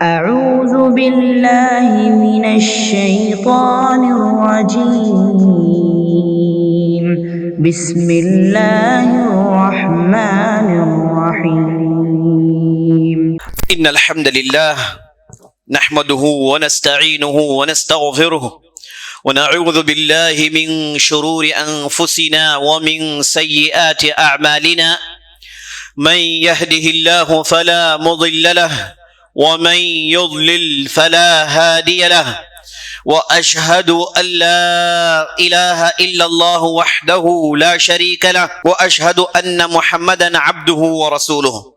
أعوذ بالله من الشيطان الرجيم بسم الله الرحمن الرحيم إن الحمد لله نحمده ونستعينه ونستغفره ونعوذ بالله من شرور أنفسنا ومن سيئات أعمالنا من يهده الله فلا مضل له ومن يضلل فلا هادي له وأشهد أن لا إله إلا الله وحده لا شريك له وأشهد أن محمدا عبده ورسوله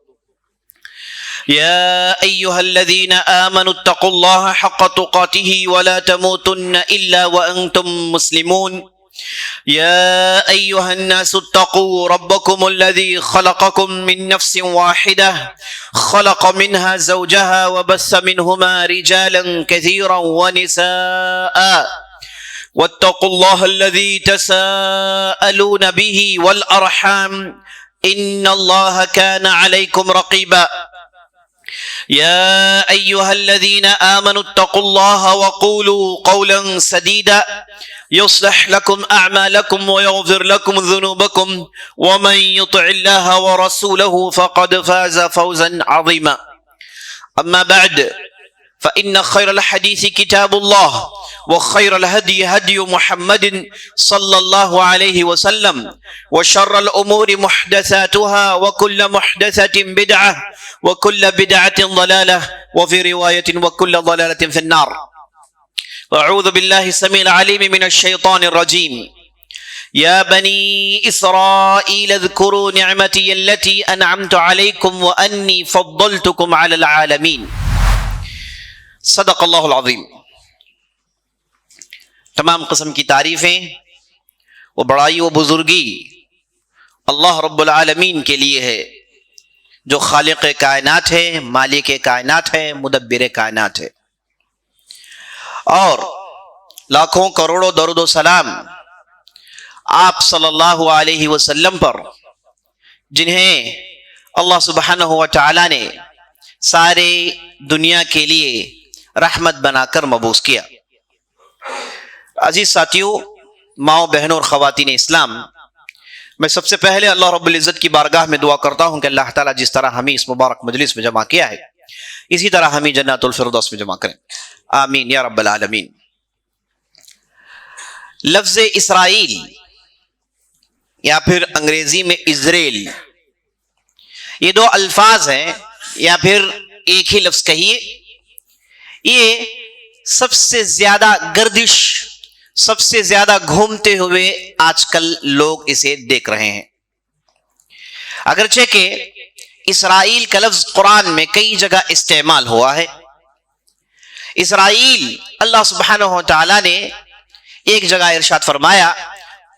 يا أيها الذين آمنوا اتقوا الله حق تقاته ولا تموتن إلا وأنتم مسلمون يا أيها الناس اتقوا ربكم الذي خلقكم من نفس واحدة خلق منها زوجها وبث منهما رجالا كثيرا ونساء واتقوا الله الذي تساءلون به والأرحام إن الله كان عليكم رقيبا يا أيها الذين آمنوا اتقوا الله وقولوا قولا سديدا يصلح لكم أعمالكم ويغفر لكم ذنوبكم ومن يطع الله ورسوله فقد فاز فوزا عظيما أما بعد فإن خير الحديث كتاب الله وخير الهدي هدي محمد صلى الله عليه وسلم وشر الأمور محدثاتها وكل محدثة بدعة وكل بدعة ضلالة وفي رواية وكل ضلالة في النار أعوذ بالله السميع العليم من الشيطان الرجيم يا بني إسرائيل اذكروا نعمتي التي أنعمت عليكم وأني فضلتكم على العالمين صدق اللہ العظیم۔ تمام قسم کی تعریفیں و بڑائی و بزرگی اللہ رب العالمین کے لیے ہے، جو خالق کائنات ہے، مالک کائنات ہے، مدبر کائنات ہے، اور لاکھوں کروڑوں درود و سلام آپ صلی اللہ علیہ وسلم پر، جنہیں اللہ سبحانہ و تعالی نے سارے دنیا کے لیے رحمت بنا کر مبعوث کیا۔ عزیز ساتھیوں، ماؤں بہنوں اور خواتین اسلام، میں سب سے پہلے اللہ رب العزت کی بارگاہ میں دعا کرتا ہوں کہ اللہ تعالیٰ جس طرح ہمیں اس مبارک مجلس میں جمع کیا ہے، اسی طرح ہمیں جنت الفردوس میں جمع کریں، آمین یا رب العالمین۔ لفظ اسرائیل یا پھر انگریزی میں اسرائیل، یہ دو الفاظ ہیں یا پھر ایک ہی لفظ کہیے، یہ سب سے زیادہ گردش، سب سے زیادہ گھومتے ہوئے آج کل لوگ اسے دیکھ رہے ہیں۔ اگرچہ کہ اسرائیل کا لفظ قرآن میں کئی جگہ استعمال ہوا ہے۔ اسرائیل، اللہ سبحانہ و تعالی نے ایک جگہ ارشاد فرمایا،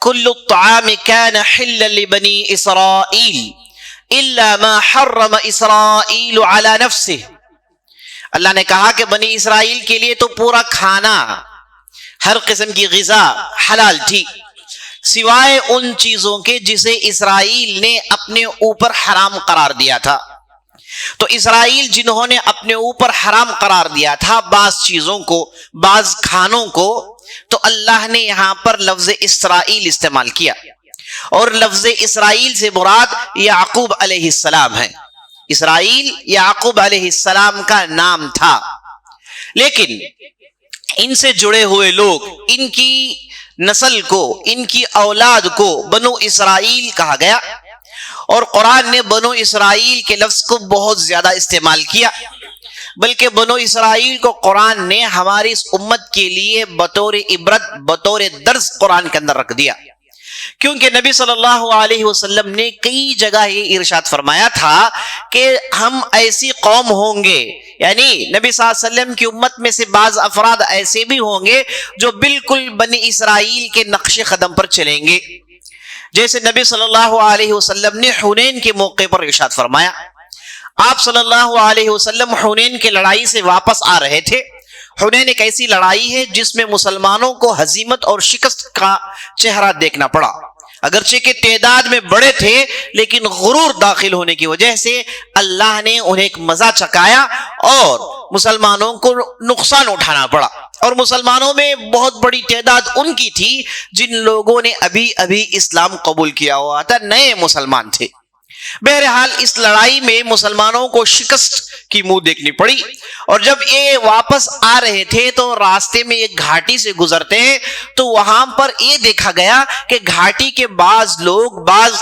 کل الطعام کان حلا لبنی اسرائیل الا ما حرم اسرائیل علی نفسہ۔ اللہ نے کہا کہ بنی اسرائیل کے لیے تو پورا کھانا، ہر قسم کی غذا حلال تھی، سوائے ان چیزوں کے جسے اسرائیل نے اپنے اوپر حرام قرار دیا تھا۔ تو اسرائیل جنہوں نے اپنے اوپر حرام قرار دیا تھا بعض چیزوں کو، بعض کھانوں کو، تو اللہ نے یہاں پر لفظ اسرائیل استعمال کیا، اور لفظ اسرائیل سے مراد یعقوب علیہ السلام ہے۔ اسرائیل یعقوب علیہ السلام کا نام تھا، لیکن ان سے جڑے ہوئے لوگ، ان کی نسل کو، ان کی اولاد کو بنو اسرائیل کہا گیا، اور قرآن نے بنو اسرائیل کے لفظ کو بہت زیادہ استعمال کیا، بلکہ بنو اسرائیل کو قرآن نے ہماری اس امت کے لیے بطور عبرت، بطور درس قرآن کے اندر رکھ دیا، کیونکہ نبی صلی اللہ علیہ وسلم نے کئی جگہ یہ ارشاد فرمایا تھا کہ ہم ایسی قوم ہوں گے، یعنی نبی صلی اللہ علیہ وسلم کی امت میں سے بعض افراد ایسے بھی ہوں گے جو بالکل بنی اسرائیل کے نقش قدم پر چلیں گے، جیسے نبی صلی اللہ علیہ وسلم نے حنین کے موقع پر ارشاد فرمایا۔ آپ صلی اللہ علیہ وسلم حنین کے لڑائی سے واپس آ رہے تھے۔ حنین ایک ایسی لڑائی ہے جس میں مسلمانوں کو ہزیمت اور شکست کا چہرہ دیکھنا پڑا۔ اگرچہ کہ تعداد میں بڑے تھے لیکن غرور داخل ہونے کی وجہ سے اللہ نے انہیں ایک مزہ چکایا اور مسلمانوں کو نقصان اٹھانا پڑا. اور مسلمانوں میں بہت بڑی تعداد ان کی تھی جن لوگوں نے ابھی ابھی اسلام قبول کیا ہوا تھا، نئے مسلمان تھے. بہرحال اس لڑائی میں مسلمانوں کو شکست کی منہ دیکھنی پڑی، اور جب یہ واپس آ رہے تھے تو راستے میں ایک گھاٹی سے گزرتے ہیں تو وہاں پر یہ دیکھا گیا کہ گھاٹی کے بعض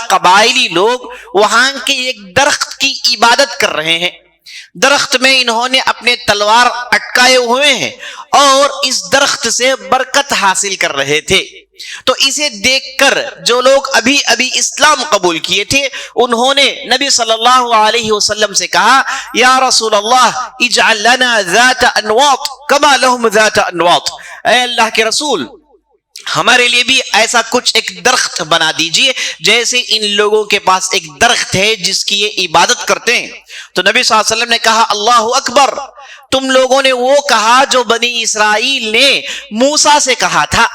قبائلی لوگ وہاں کے ایک درخت کی عبادت کر رہے ہیں. درخت میں انہوں نے اپنے تلوار اٹکائے ہوئے ہیں اور اس درخت سے برکت حاصل کر رہے تھے. تو اسے دیکھ کر جو لوگ ابھی ابھی اسلام قبول کیے تھے انہوں نے نبی صلی اللہ علیہ وسلم سے کہا، یا رسول اللہ اجعل لنا ذات انواط کما لهم ذات انواط، اے اللہ کے رسول ہمارے لیے بھی ایسا کچھ ایک درخت بنا دیجئے جیسے ان لوگوں کے پاس ایک درخت ہے جس کی یہ عبادت کرتے ہیں. تو نبی صلی اللہ علیہ وسلم نے کہا، اللہ اکبر، تم لوگوں نے وہ کہا جو بنی اسرائیل نے موسیٰ سے کہا تھا.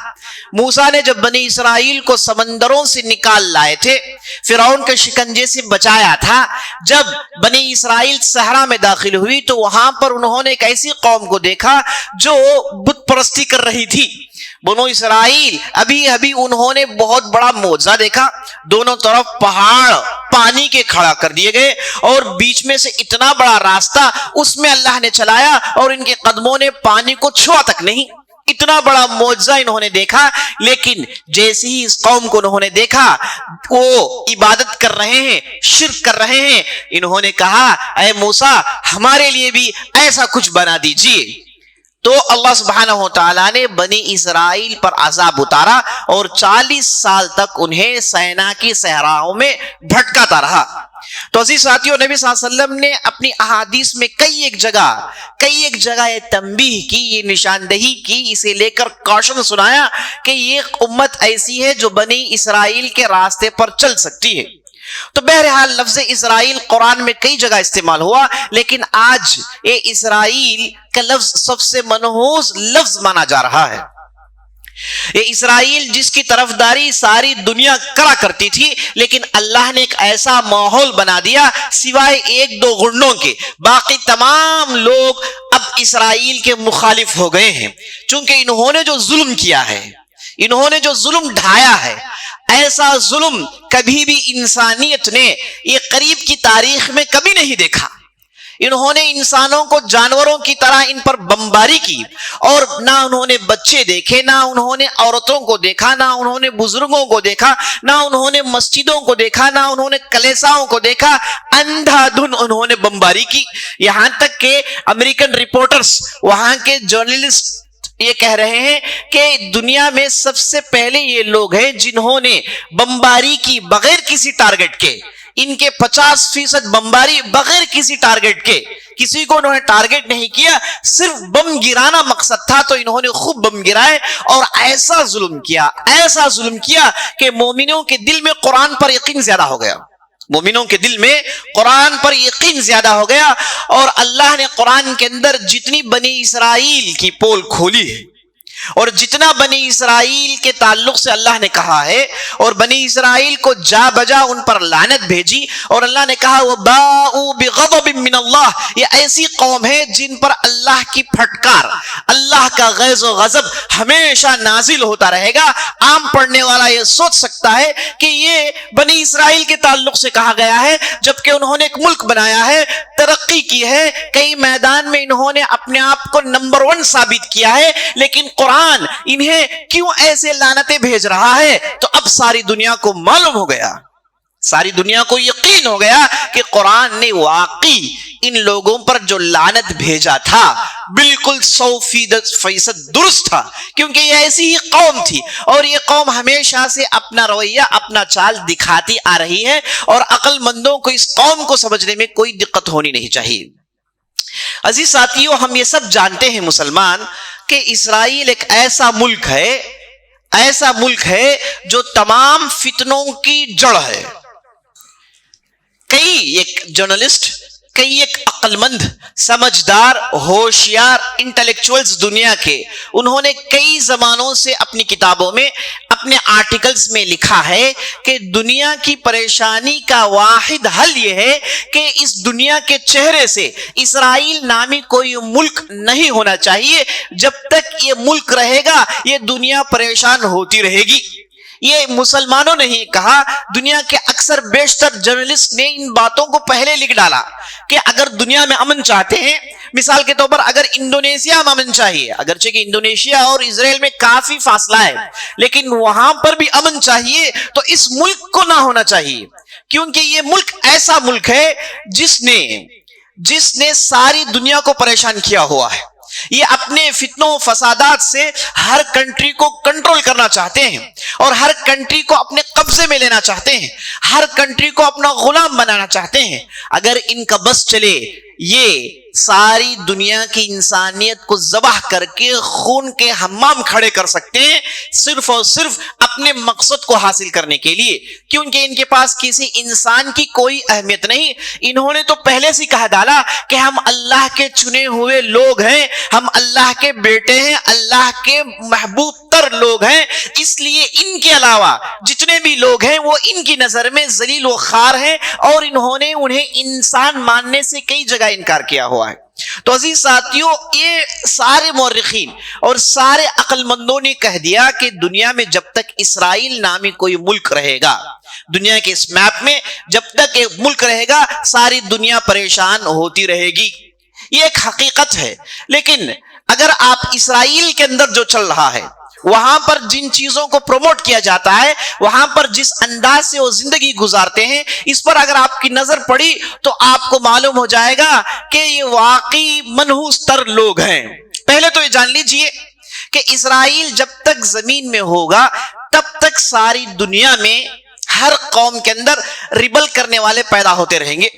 موسیٰ نے جب بنی اسرائیل کو سمندروں سے نکال لائے تھے، فرعون کے شکنجے سے بچایا تھا، جب بنی اسرائیل صحرا میں داخل ہوئی تو وہاں پر انہوں نے ایک ایسی قوم کو دیکھا جو بت پرستی کر رہی تھی. بنو اسرائیل ابھی انہوں نے بہت بڑا معجزہ دیکھا. دونوں طرف پہاڑ پانی کے کھڑا کر دیے گئے اور بیچ میں سے اتنا بڑا راستہ اس میں اللہ نے چلایا اور ان کے قدموں نے پانی کو چھوا تک نہیں. اتنا بڑا معجزہ انہوں نے دیکھا، لیکن جیسے ہی اس قوم کو انہوں نے دیکھا وہ عبادت کر رہے ہیں، شرک کر رہے ہیں، انہوں نے کہا، اے موسیٰ ہمارے لیے بھی ایسا کچھ بنا دیجئے. تو اللہ سبحانہ و تعالیٰ نے بنی اسرائیل پر عذاب اتارا اور 40 سال تک انہیں سینا کی صحراؤں میں بھٹکاتا رہا. تو عزیز ساتھیوں، نبی صلی اللہ علیہ وسلم نے اپنی احادیث میں کئی ایک جگہ یہ تنبیہ کی، یہ نشاندہی کی، اسے لے کر کوشن سنایا کہ یہ امت ایسی ہے جو بنی اسرائیل کے راستے پر چل سکتی ہے. تو بہرحال لفظ اسرائیل قرآن میں کئی جگہ استعمال ہوا، لیکن آج یہ اسرائیل کا لفظ سب سے منحوس لفظ مانا جا رہا ہے. یہ اسرائیل جس کی طرفداری ساری دنیا کرا کرتی تھی، لیکن اللہ نے ایک ایسا ماحول بنا دیا سوائے ایک دو غنڈوں کے باقی تمام لوگ اب اسرائیل کے مخالف ہو گئے ہیں، چونکہ انہوں نے جو ظلم کیا ہے، انہوں نے جو ظلم ڈھایا ہے، ایسا ظلم کبھی بھی انسانیت نے یہ قریب کی تاریخ میں کبھی نہیں دیکھا. انہوں نے انسانوں کو جانوروں کی طرح ان پر بمباری کی، اور نہ انہوں نے بچے دیکھے، نہ انہوں نے عورتوں کو دیکھا، نہ انہوں نے بزرگوں کو دیکھا، نہ انہوں نے مسجدوں کو دیکھا، نہ انہوں نے کلیساؤں کو دیکھا. اندھا دھن انہوں نے بمباری کی. یہاں تک کہ امریکن رپورٹرز، وہاں کے جرنلسٹ یہ کہہ رہے ہیں کہ دنیا میں سب سے پہلے یہ لوگ ہیں جنہوں نے بمباری کی بغیر کسی ٹارگٹ کے. ان کے 50% بمباری بغیر کسی ٹارگٹ کے، کسی کو انہوں نے ٹارگٹ نہیں کیا، صرف بم گرانا مقصد تھا تو انہوں نے خوب بم گرائے اور ایسا ظلم کیا کہ مومنوں کے دل میں قرآن پر یقین زیادہ ہو گیا. مومنوں کے دل میں قرآن پر یقین زیادہ ہو گیا، اور اللہ نے قرآن کے اندر جتنی بنی اسرائیل کی پول کھولی ہے اور جتنا بنی اسرائیل کے تعلق سے اللہ نے کہا ہے، اور بنی اسرائیل کو جا بجا ان پر لعنت بھیجی، اور اللہ نے کہا وَبَاءُوا بِغَضَبٍ مِّنَ اللَّهِ، یہ ایسی قوم ہے جن پر اللہ کی پھٹکار، اللہ کا غیظ و غضب ہمیشہ نازل ہوتا رہے گا. عام پڑھنے والا یہ سوچ سکتا ہے کہ یہ بنی اسرائیل کے تعلق سے کہا گیا ہے، جبکہ انہوں نے ایک ملک بنایا ہے، ترقی کی ہے، کئی میدان میں انہوں نے اپنے آپ کو نمبر 1 ثابت کیا ہے، لیکن قرآن انہیں کیوں ایسے لعنتیں بھیج رہا ہے؟ تو اب ساری دنیا کو معلوم ہو گیا، ساری دنیا کو یقین ہو گیا کہ قرآن نے واقعی ان لوگوں پر جو لعنت بھیجا تھا بالکل 100% درست تھا، کیونکہ یہ ایسی ہی قوم تھی، اور یہ قوم ہمیشہ سے اپنا رویہ، اپنا چال دکھاتی آ رہی ہے، اور عقل مندوں کو اس قوم کو سمجھنے میں کوئی دقت ہونی نہیں چاہیے. عزیز ساتھیوں، ہم یہ سب جانتے ہیں مسلمان کہ اسرائیل ایک ایسا ملک ہے جو تمام فتنوں کی جڑ ہے. کئی ایک جرنلسٹ کئی ایک عقل مند، سمجھدار، ہوشیار انٹلیکچوئلز دنیا کے، انہوں نے کئی زمانوں سے اپنی کتابوں میں، اپنے آرٹیکلز میں لکھا ہے کہ دنیا کی پریشانی کا واحد حل یہ ہے کہ اس دنیا کے چہرے سے اسرائیل نامی کوئی ملک نہیں ہونا چاہیے. جب تک یہ ملک رہے گا یہ دنیا پریشان ہوتی رہے گی. یہ مسلمانوں نے ہی کہا، دنیا کے اکثر بیشتر جرنلسٹ نے ان باتوں کو پہلے لکھ ڈالا کہ اگر دنیا میں امن چاہتے ہیں، مثال کے طور پر اگر انڈونیشیا میں امن چاہیے، اگرچہ کہ انڈونیشیا اور اسرائیل میں کافی فاصلہ ہے لیکن وہاں پر بھی امن چاہیے تو اس ملک کو نہ ہونا چاہیے، کیونکہ یہ ملک ایسا ملک ہے جس نے ساری دنیا کو پریشان کیا ہوا ہے. یہ اپنے فتنوں و فسادات سے ہر کنٹری کو کنٹرول کرنا چاہتے ہیں اور ہر کنٹری کو اپنے قبضے میں لینا چاہتے ہیں، ہر کنٹری کو اپنا غلام بنانا چاہتے ہیں. اگر ان کا بس چلے یہ ساری دنیا کی انسانیت کو ذبح کر کے خون کے حمام کھڑے کر سکتے ہیں، صرف اور صرف اپنے مقصد کو حاصل کرنے کے لیے، کیونکہ ان کے پاس کسی انسان کی کوئی اہمیت نہیں. انہوں نے تو پہلے سے کہہ ڈالا کہ ہم اللہ کے چنے ہوئے لوگ ہیں، ہم اللہ کے بیٹے ہیں، اللہ کے محبوب تر لوگ ہیں، اس لیے ان کے علاوہ جتنے بھی لوگ ہیں وہ ان کی نظر میں ذلیل و خوار ہیں، اور انہوں نے انہیں انسان ماننے سے کئی جگہ انکار کیا ہوا ہے. تو عزیز ساتھیوں، یہ سارے مورخین اور سارے عقل مندوں نے کہہ دیا کہ دنیا میں جب تک اسرائیل نامی کوئی ملک رہے گا، دنیا کے اس میپ میں جب تک ایک ملک رہے گا ساری دنیا پریشان ہوتی رہے گی. یہ ایک حقیقت ہے. لیکن اگر آپ اسرائیل کے اندر جو چل رہا ہے، وہاں پر جن چیزوں کو پروموٹ کیا جاتا ہے، وہاں پر جس انداز سے وہ زندگی گزارتے ہیں، اس پر اگر آپ کی نظر پڑی تو آپ کو معلوم ہو جائے گا کہ یہ واقعی منحوس تر لوگ ہیں. پہلے تو یہ جان لیجئے کہ اسرائیل جب تک زمین میں ہوگا تب تک ساری دنیا میں ہر قوم کے اندر ریبل کرنے والے پیدا ہوتے رہیں گے،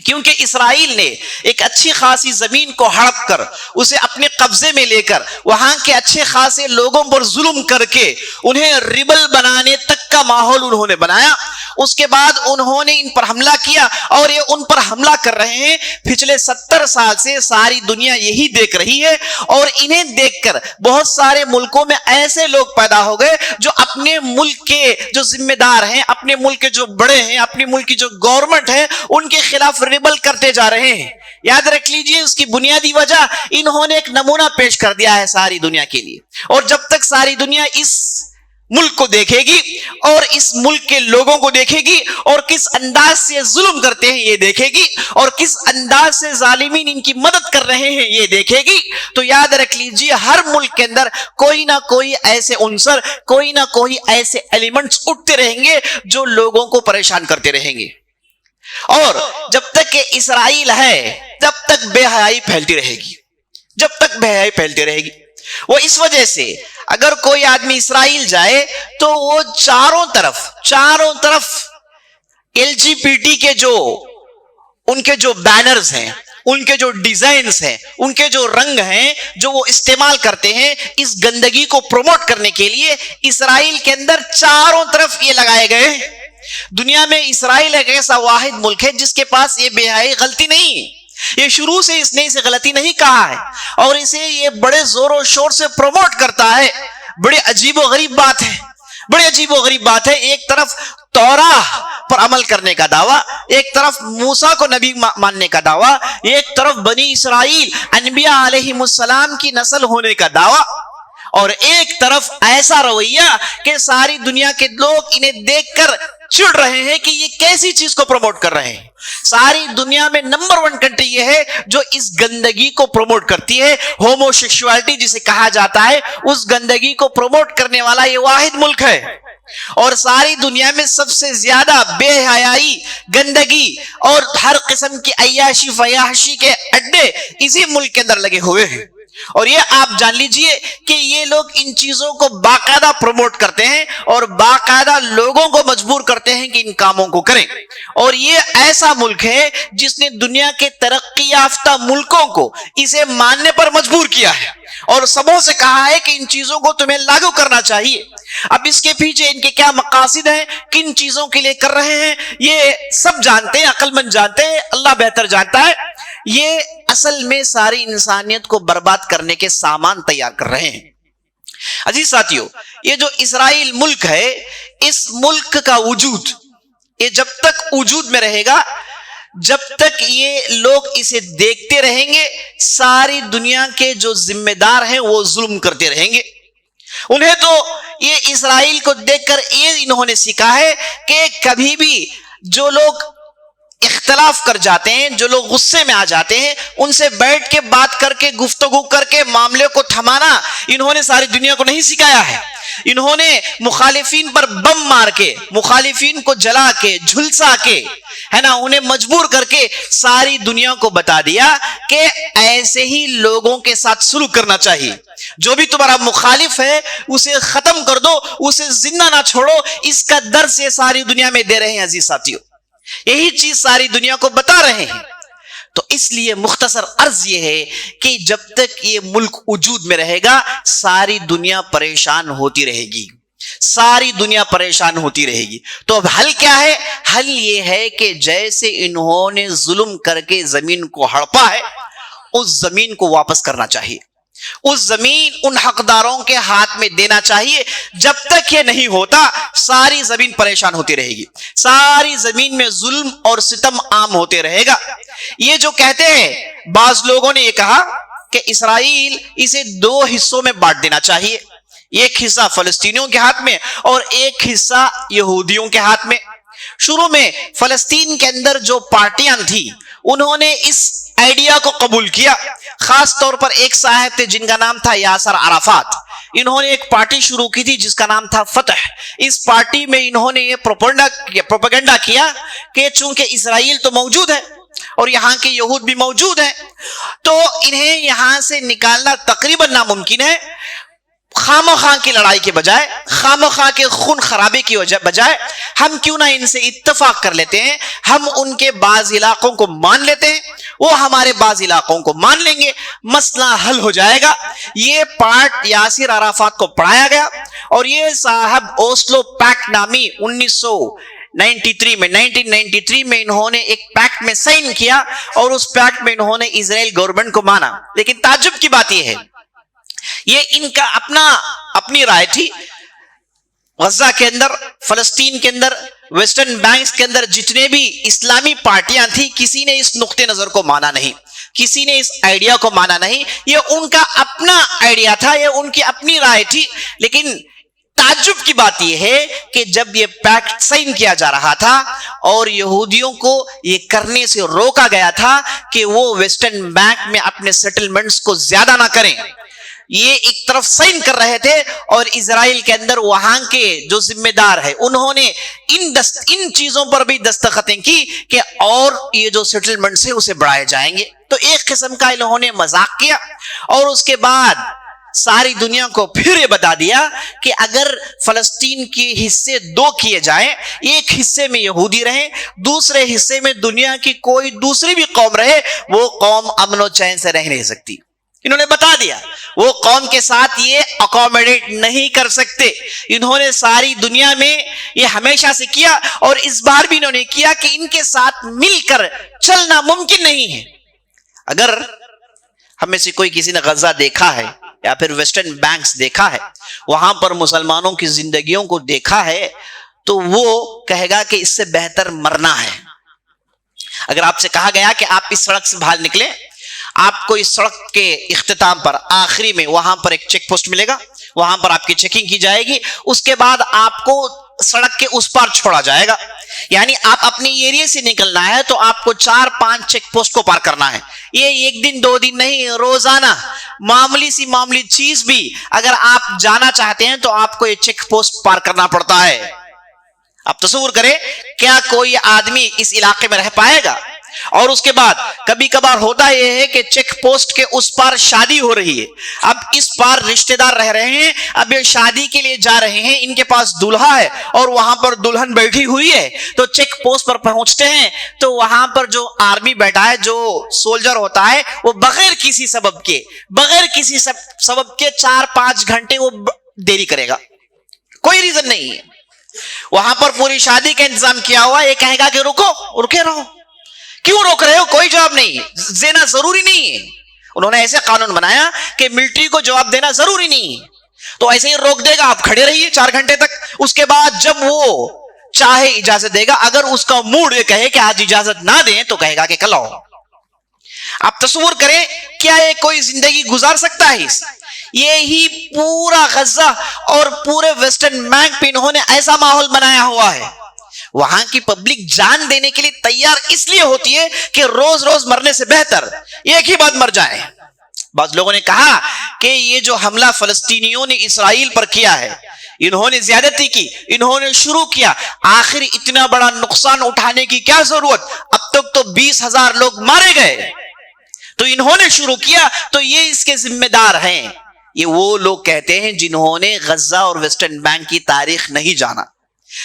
کیونکہ اسرائیل نے ایک اچھی خاصی زمین کو ہڑپ کر اسے اپنے قبضے میں لے کر وہاں کے اچھے خاصے لوگوں پر ظلم کر کے انہیں ریبل بنانے تک کا ماحول انہوں نے بنایا. اس کے بعد انہوں نے ان پر حملہ کیا اور یہ ان پر حملہ کر رہے ہیں. پچھلے 70 سال سے ساری دنیا یہی دیکھ رہی ہے، اور انہیں دیکھ کر بہت سارے ملکوں میں ایسے لوگ پیدا ہو گئے جو اپنے ملک کے جو ذمہ دار ہیں، اپنے ملک کے جو بڑے ہیں، اپنے ملک کی جو گورنمنٹ ہے ان کے خلاف ریبل کرتے جا رہے ہیں. یاد رکھ لیجئے اس کی بنیادی وجہ انہوں نے ایک نمونہ پیش کر دیا ہے ساری دنیا کے لیے، اور جب تک ساری دنیا اس ملک کو دیکھے گی اور اس ملک کے لوگوں کو دیکھے گی اور کس انداز سے ظلم کرتے ہیں یہ دیکھے گی اور کس انداز سے ظالمین ان کی مدد کر رہے ہیں یہ دیکھے گی، تو یاد رکھ لیجئے ہر ملک کے اندر کوئی نہ کوئی ایسے عنصر، کوئی نہ کوئی ایسے ایلیمنٹس اٹھتے رہیں گے جو لوگوں کو پریشان کرتے رہیں گے. اور جب تک کہ اسرائیل ہے تب تک بے حیائی پھیلتی رہے گی، جب تک بے حیائی پھیلتی رہے گی. وہ اس وجہ سے اگر کوئی آدمی اسرائیل جائے تو وہ چاروں طرف LGBT کے جو ان کے جو بینرز ہیں، ان کے جو ڈیزائنز ہیں، ان کے جو رنگ ہیں جو وہ استعمال کرتے ہیں اس گندگی کو پروموٹ کرنے کے لیے، اسرائیل کے اندر چاروں طرف یہ لگائے گئے ہیں. دنیا میں اسرائیل ایک ایسا واحد ملک ہے جس کے پاس یہ بے حیائی غلطی نہیں. یہ شروع سے اس نے اسے غلطی نہیں کہا ہے اور اسے یہ بڑے زور و شور سے پروموٹ کرتا ہے. بڑی عجیب و غریب بات ہے، بڑی عجیب و غریب بات ہے. ایک طرف توراہ پر عمل کرنے کا دعویٰ، ایک طرف موسیٰ کو نبی ماننے کا دعویٰ، ایک طرف بنی اسرائیل انبیاء علیہم السلام کی نسل ہونے کا دعویٰ، اور ایک طرف ایسا رویہ کہ ساری دنیا کے لوگ انہیں دیکھ کر چڑ رہے ہیں کہ یہ کیسی چیز کو پروموٹ کر رہے ہیں. ساری دنیا میں نمبر 1 کنٹری یہ ہے جو اس گندگی کو پروموٹ کرتی ہے. ہومو سیکشوالٹی جسے کہا جاتا ہے، اس گندگی کو پروموٹ کرنے والا یہ واحد ملک ہے. اور ساری دنیا میں سب سے زیادہ بے حیائی، گندگی اور ہر قسم کی عیاشی فیاحشی کے اڈے اسی ملک کے اندر لگے ہوئے ہیں. اور یہ آپ جان لیجئے کہ یہ لوگ ان چیزوں کو باقاعدہ پروموٹ کرتے ہیں اور باقاعدہ لوگوں کو مجبور کرتے ہیں کہ ان کاموں کو کریں. اور یہ ایسا ملک ہے جس نے دنیا کے ترقی یافتہ ملکوں کو اسے ماننے پر مجبور کیا ہے. اور سبوں سے کہا ہے کہ ان چیزوں کو تمہیں لاگو کرنا چاہیے. اب اس کے پیچھے ان کے کیا مقاصد ہیں, کن چیزوں کے لیے کر رہے ہیں, یہ سب جانتے ہیں, عقل مند جانتے ہیں, اللہ بہتر جانتا ہے. یہ اصل میں ساری انسانیت کو برباد کرنے کے سامان تیار کر رہے ہیں. عزیز ساتھیو, یہ جو اسرائیل ملک ہے, اس ملک کا وجود یہ جب تک وجود میں رہے گا, جب تک یہ لوگ اسے دیکھتے رہیں گے, ساری دنیا کے جو ذمہ دار ہیں وہ ظلم کرتے رہیں گے. انہیں تو یہ اسرائیل کو دیکھ کر یہ انہوں نے سیکھا ہے کہ کبھی بھی جو لوگ اختلاف کر جاتے ہیں, جو لوگ غصے میں آ جاتے ہیں, ان سے بیٹھ کے بات کر کے گفتگو کر کے معاملے کو تھمانا انہوں نے ساری دنیا کو نہیں سکھایا ہے. انہوں نے مخالفین پر بم مار کے, مخالفین کو جلا کے, جھلسا کے, ہے نا, انہیں مجبور کر کے ساری دنیا کو بتا دیا کہ ایسے ہی لوگوں کے ساتھ سلوک کرنا چاہیے. جو بھی تمہارا مخالف ہے اسے ختم کر دو, اسے زندہ نہ چھوڑو. اس کا درس یہ ساری دنیا میں دے رہے ہیں عزیز ساتھیوں, یہی چیز ساری دنیا کو بتا رہے ہیں. تو اس لیے مختصر عرض یہ ہے کہ جب تک یہ ملک وجود میں رہے گا ساری دنیا پریشان ہوتی رہے گی, ساری دنیا پریشان ہوتی رہے گی. تو اب حل کیا ہے؟ حل یہ ہے کہ جیسے انہوں نے ظلم کر کے زمین کو ہڑپا ہے, اس زمین کو واپس کرنا چاہیے, اس زمین ان حقداروں کے ہاتھ میں دینا چاہیے. جب تک یہ نہیں ہوتا ساری زمین پریشان ہوتی رہے گی, ساری زمین میں ظلم اور ستم عام ہوتے رہے گا. یہ جو کہتے ہیں, بعض لوگوں نے یہ کہا کہ اسرائیل اسے 2 حصوں میں بانٹ دینا چاہیے, ایک حصہ فلسطینیوں کے ہاتھ میں اور ایک حصہ یہودیوں کے ہاتھ میں. شروع میں فلسطین کے اندر جو پارٹیاں تھی انہوں نے اس آئیڈیا کو قبول کیا. خاص طور پر ایک صاحب تھے جن کا نام تھا یاسر عرفات. انہوں نے ایک پارٹی شروع کی تھی جس کا نام تھا فتح. اس پارٹی میں انہوں نے یہ پروپیگنڈا کیا کہ چونکہ اسرائیل تو موجود ہے اور یہاں کے یہود بھی موجود ہیں, تو انہیں یہاں سے نکالنا تقریباً ناممکن ہے. خامخواہ کی لڑائی کے بجائے, خامخواہ کے خون خرابے کی بجائے ہم کیوں نہ ان سے اتفاق کر لیتے ہیں, ہم ان کے بعض علاقوں کو مان لیتے ہیں, وہ ہمارے بعض علاقوں کو مان لیں گے, مسئلہ حل ہو جائے گا. یہ پارٹ یاسر عرفات کو پڑھایا گیا اور یہ صاحب اوسلو پیکٹ نامی 1993 میں انہوں نے ایک پیکٹ میں سائن کیا اور اس پیکٹ میں انہوں نے اسرائیل گورنمنٹ کو مانا. لیکن تعجب کی بات یہ ہے, یہ ان کا اپنی رائے تھی. غزہ کے اندر, فلسطین کے اندر, ویسٹرن بینکس کے اندر جتنے بھی اسلامی پارٹیاں تھیں کسی نے اس نقطے نظر کو مانا نہیں, کسی نے اس آئیڈیا کو مانا نہیں. یہ ان کا اپنا آئیڈیا تھا, یہ ان کی اپنی رائے تھی. لیکن تعجب کی بات یہ ہے کہ جب یہ پیکٹ سائن کیا جا رہا تھا اور یہودیوں کو یہ کرنے سے روکا گیا تھا کہ وہ ویسٹرن بینک میں اپنے سیٹلمنٹس کو زیادہ نہ کریں, یہ ایک طرف سائن کر رہے تھے اور اسرائیل کے اندر وہاں کے جو ذمہ دار ہے انہوں نے ان چیزوں پر بھی دستخطیں کی کہ اور یہ جو سیٹلمنٹس ہیں اسے بڑھائے جائیں گے. تو ایک قسم کا انہوں نے مذاق کیا اور اس کے بعد ساری دنیا کو پھر یہ بتا دیا کہ اگر فلسطین کے حصے 2 کیے جائیں, ایک حصے میں یہودی رہیں, دوسرے حصے میں دنیا کی کوئی دوسری بھی قوم رہے, وہ قوم امن و چین سے رہ نہیں سکتی. انہوں نے بتا دیا وہ قوم کے ساتھ یہ اکوموڈیٹ نہیں کر سکتے. انہوں نے ساری دنیا میں یہ ہمیشہ سے کیا اور اس بار بھی انہوں نے کیا کہ ان کے ساتھ مل کر چلنا ممکن نہیں ہے. اگر ہم میں سے کوئی کسی نے غزہ دیکھا ہے یا پھر ویسٹرن بینکس دیکھا ہے, وہاں پر مسلمانوں کی زندگیوں کو دیکھا ہے, تو وہ کہے گا کہ اس سے بہتر مرنا ہے. اگر آپ سے کہا گیا کہ آپ اس سڑک سے باہر نکلیں, آپ کو اس سڑک کے اختتام پر آخری میں وہاں پر ایک چیک پوسٹ ملے گا, وہاں پر آپ کی چیکنگ کی جائے گی, اس کے بعد آپ کو سڑک کے اس پار چھوڑا جائے گا. یعنی آپ اپنے ایریے سے نکلنا ہے تو آپ کو 4-5 چیک پوسٹ کو پار کرنا ہے. یہ 1 دن 2 دن نہیں, روزانہ معمولی چیز بھی اگر آپ جانا چاہتے ہیں تو آپ کو یہ چیک پوسٹ پار کرنا پڑتا ہے. آپ تصور کریں, کیا کوئی آدمی اس علاقے میں رہ پائے گا؟ اور اس کے بعد کبھی کبھار ہوتا یہ ہے کہ چیک پوسٹ کے اس پار شادی ہو رہی ہے، اب اس پار رشتہ دار رہ رہے ہیں، اب یہ شادی کے لیے جا رہے ہیں، ان کے پاس دلہا ہے اور وہاں پر دلہن بیٹھی ہوئی ہے، تو چیک پوسٹ پر پہنچتے ہیں تو وہاں پر جو آرمی بیٹھا ہے، جو سولجر ہوتا ہے، وہ بغیر کسی سبب کے 4-5 گھنٹے وہ دیری کرے گا، کوئی ریزن نہیں ہے. وہاں پر پوری شادی کا انتظام کیا ہوا، یہ کہے گا کہ رکے رہو، کیوں روک رہے ہو؟ کوئی جواب نہیں، دینا ضروری نہیں ہے. انہوں نے ایسے قانون بنایا کہ ملٹری کو جواب دینا ضروری نہیں ہے، تو ایسے ہی روک دے گا، آپ کھڑے رہیے 4 گھنٹے تک. اس کے بعد جب وہ چاہے اجازت دے گا، اگر اس کا موڈ یہ کہے کہ آج اجازت نہ دیں تو کہے گا کہ کل آؤ. آپ تصور کریں، کیا یہ کوئی زندگی گزار سکتا ہے؟ یہی پورا غزہ اور پورے ویسٹرن بینک پہ انہوں نے ایسا ماحول بنایا ہوا ہے. وہاں کی پبلک جان دینے کے لیے تیار اس لیے ہوتی ہے کہ روز روز مرنے سے بہتر ایک ہی بات مر جائے. بعض لوگوں نے کہا کہ یہ جو حملہ فلسطینیوں نے اسرائیل پر کیا ہے، انہوں نے زیادتی کی، انہوں نے شروع کیا، آخر اتنا بڑا نقصان اٹھانے کی کیا ضرورت؟ اب تک تو 20,000 لوگ مارے گئے، تو انہوں نے شروع کیا، تو یہ اس کے ذمہ دار ہیں. یہ وہ لوگ کہتے ہیں جنہوں نے غزہ اور ویسٹرن بینک کی تاریخ نہیں جانا.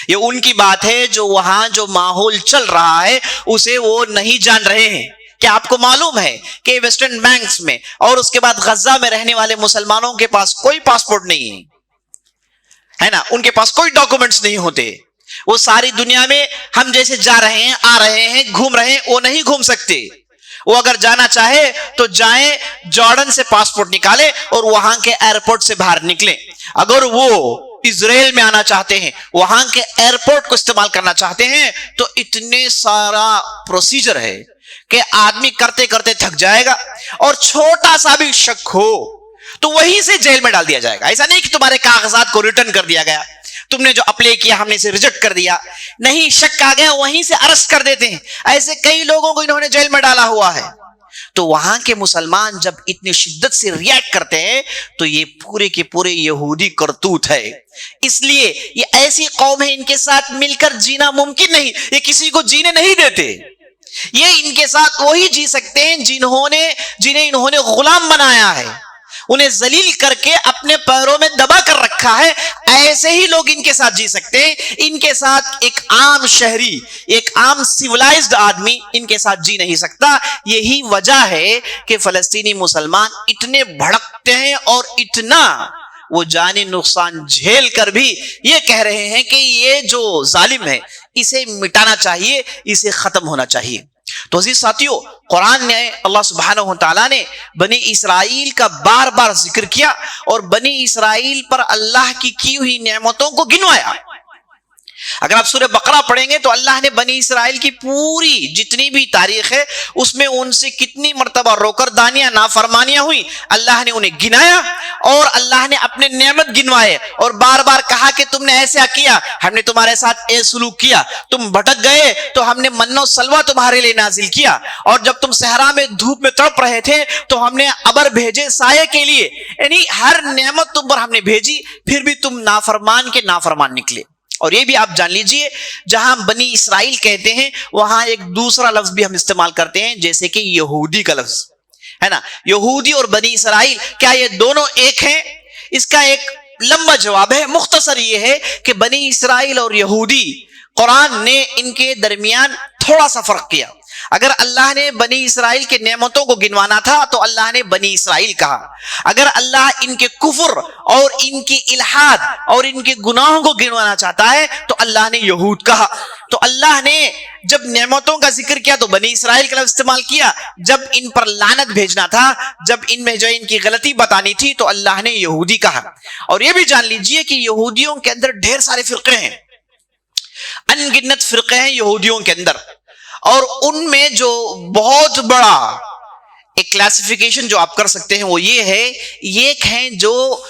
یہ ان کی بات ہے جو وہاں جو ماحول چل رہا ہے اسے وہ نہیں جان رہے ہیں. کیا آپ کو معلوم ہے کہ ویسٹرن بینکس میں اور اس کے بعد غزہ میں رہنے والے مسلمانوں کے پاس کوئی پاسپورٹ نہیں ہے نا، ان کے پاس کوئی ڈاکومنٹس نہیں ہوتے. وہ ساری دنیا میں ہم جیسے جا رہے ہیں، آ رہے ہیں، گھوم رہے ہیں، وہ نہیں گھوم سکتے. وہ اگر جانا چاہے تو جائیں، جارڈن سے پاسپورٹ نکالے اور وہاں کے ایئرپورٹ سے باہر نکلیں. اگر وہ اسرائیل میں آنا چاہتے ہیں، وہاں کے ایئرپورٹ کو استعمال کرنا چاہتے ہیں، تو اتنے سارا پروسیجر ہے کہ آدمی کرتے کرتے تھک جائے گا، اور چھوٹا سا بھی شک ہو تو وہیں سے جیل میں ڈال دیا جائے گا. ایسا نہیں کہ تمہارے کاغذات کو ریٹرن کر دیا گیا، تم نے جو اپلائی کیا ہم نے اسے ریجیکٹ کر دیا، نہیں، شک آ گیا وہیں سے اریسٹ کر دیتے ہیں. ایسے کئی لوگوں کو انہوں نے جیل میں ڈالا ہوا ہے. تو وہاں کے مسلمان جب اتنی شدت سے ریاکٹ کرتے ہیں تو یہ پورے کے پورے یہودی کرتوت ہے. اس لیے یہ ایسی قوم ہے، ان کے ساتھ مل کر جینا ممکن نہیں، یہ کسی کو جینے نہیں دیتے. یہ ان کے ساتھ وہی جی سکتے ہیں جنہیں انہوں نے غلام بنایا ہے، انہیں ذلیل کر کے اپنے پیروں میں دبا کر رکھا ہے. ایسے ہی لوگ ان کے ساتھ جی سکتے ہیں. ان کے ساتھ ایک عام شہری، ایک عام سیولائزڈ آدمی ان کے ساتھ جی نہیں سکتا. یہی وجہ ہے کہ فلسطینی مسلمان اتنے بھڑکتے ہیں اور اتنا وہ جانی نقصان جھیل کر بھی یہ کہہ رہے ہیں کہ یہ جو ظالم ہے اسے مٹانا چاہیے، اسے ختم ہونا چاہیے. تو عزیز ساتھیو، قرآن نے، اللہ سبحانہ وتعالیٰ نے بنی اسرائیل کا بار بار ذکر کیا اور بنی اسرائیل پر اللہ کی ہوئی نعمتوں کو گنوایا. اگر آپ سورہ بقرہ پڑھیں گے تو اللہ نے بنی اسرائیل کی پوری جتنی بھی تاریخ ہے اس میں ان سے کتنی مرتبہ روکردانیاں، نافرمانیاں ہوئی، اللہ نے انہیں گنایا اور اللہ نے اپنے نعمت گنوائے اور بار بار کہا کہ تم نے ایسا کیا، ہم نے تمہارے ساتھ اے سلوک کیا، تم بھٹک گئے تو ہم نے من و سلوہ تمہارے لیے نازل کیا، اور جب تم صحرا میں دھوپ میں تڑپ رہے تھے تو ہم نے ابر بھیجے سائے کے لیے. یعنی ہر نعمت تم پر ہم نے بھیجی، پھر بھی تم نافرمان کے نافرمان نکلے. اور یہ بھی آپ جان لیجئے، جہاں بنی اسرائیل کہتے ہیں وہاں ایک دوسرا لفظ بھی ہم استعمال کرتے ہیں، جیسے کہ یہودی کا لفظ ہے نا. یہودی اور بنی اسرائیل کیا یہ دونوں ایک ہیں؟ اس کا ایک لمبا جواب ہے. مختصر یہ ہے کہ بنی اسرائیل اور یہودی، قرآن نے ان کے درمیان تھوڑا سا فرق کیا. اگر اللہ نے بنی اسرائیل کے نعمتوں کو گنوانا تھا تو اللہ نے بنی اسرائیل کہا. اگر اللہ ان کے کفر اور ان کی الحاد اور ان کے گناہوں کو گنوانا چاہتا ہے تو اللہ نے یہود کہا. تو اللہ نے جب نعمتوں کا ذکر کیا تو بنی اسرائیل کا لفظ استعمال کیا، جب ان پر لعنت بھیجنا تھا، جب ان میں جو ان کی غلطی بتانی تھی تو اللہ نے یہودی کہا. اور یہ بھی جان لیجئے کہ یہودیوں کے اندر ڈھیر سارے فرقے ہیں، ان گنت فرقے ہیں یہودیوں کے اندر، اور ان میں جو بہت بڑا ایک کلاسیفیکیشن جو آپ کر سکتے ہیں وہ یہ ہے، ایک ہیں جو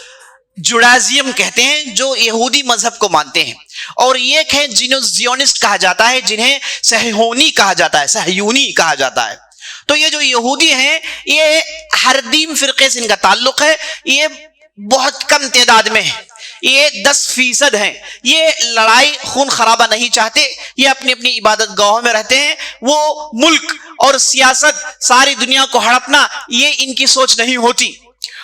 جوڈائزم کہتے ہیں، جو یہودی مذہب کو مانتے ہیں، اور ایک ہیں جنہیں زیونسٹ کہا جاتا ہے، جنہیں صہیونی کہا جاتا ہے، صہیونی کہا جاتا ہے. تو یہ جو یہودی ہیں یہ ہردیم فرقے سے ان کا تعلق ہے، یہ بہت کم تعداد میں ہے. یہ 10% ہیں. یہ لڑائی خون خرابہ نہیں چاہتے, یہ اپنی اپنی عبادت گاہوں میں رہتے ہیں. وہ ملک اور سیاست, ساری دنیا کو ہڑپنا, یہ ان کی سوچ نہیں ہوتی.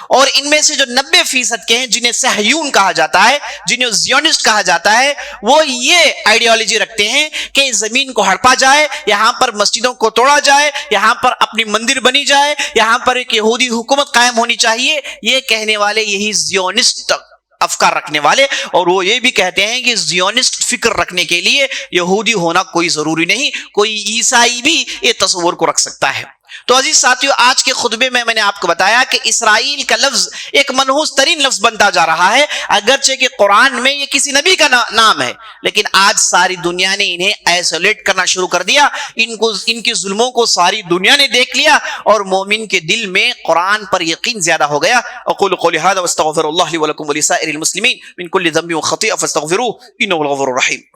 اور ان میں سے جو 90% کے ہیں جنہیں صہیون کہا جاتا ہے, جنہیں زیونسٹ کہا جاتا ہے, وہ یہ آئیڈیالوجی رکھتے ہیں کہ زمین کو ہڑپا جائے, یہاں پر مسجدوں کو توڑا جائے, یہاں پر اپنی مندر بنی جائے, یہاں پر ایک یہودی حکومت قائم ہونی چاہیے. یہ کہنے والے یہی زیونسٹ افکار رکھنے والے, اور وہ یہ بھی کہتے ہیں کہ زیونسٹ فکر رکھنے کے لیے یہودی ہونا کوئی ضروری نہیں, کوئی عیسائی بھی یہ تصور کو رکھ سکتا ہے. تو عزیز ساتھیو, آج کے خطبے میں میں نے آپ کو بتایا کہ اسرائیل کا لفظ ایک منحوس ترین لفظ بنتا جا رہا ہے, اگرچہ کہ قرآن میں یہ کسی نبی کا نام ہے, لیکن آج ساری دنیا نے انہیں آئسولیٹ کرنا شروع کر دیا. ان کے ظلموں کو ساری دنیا نے دیکھ لیا, اور مومن کے دل میں قرآن پر یقین زیادہ ہو گیا. اقول قولی ھذا واستغفر اللہ لی ولکم ولسائر المسلمین من کل ذنب وخطیئہ فاستغفروہ انہ الغفور الرحیم.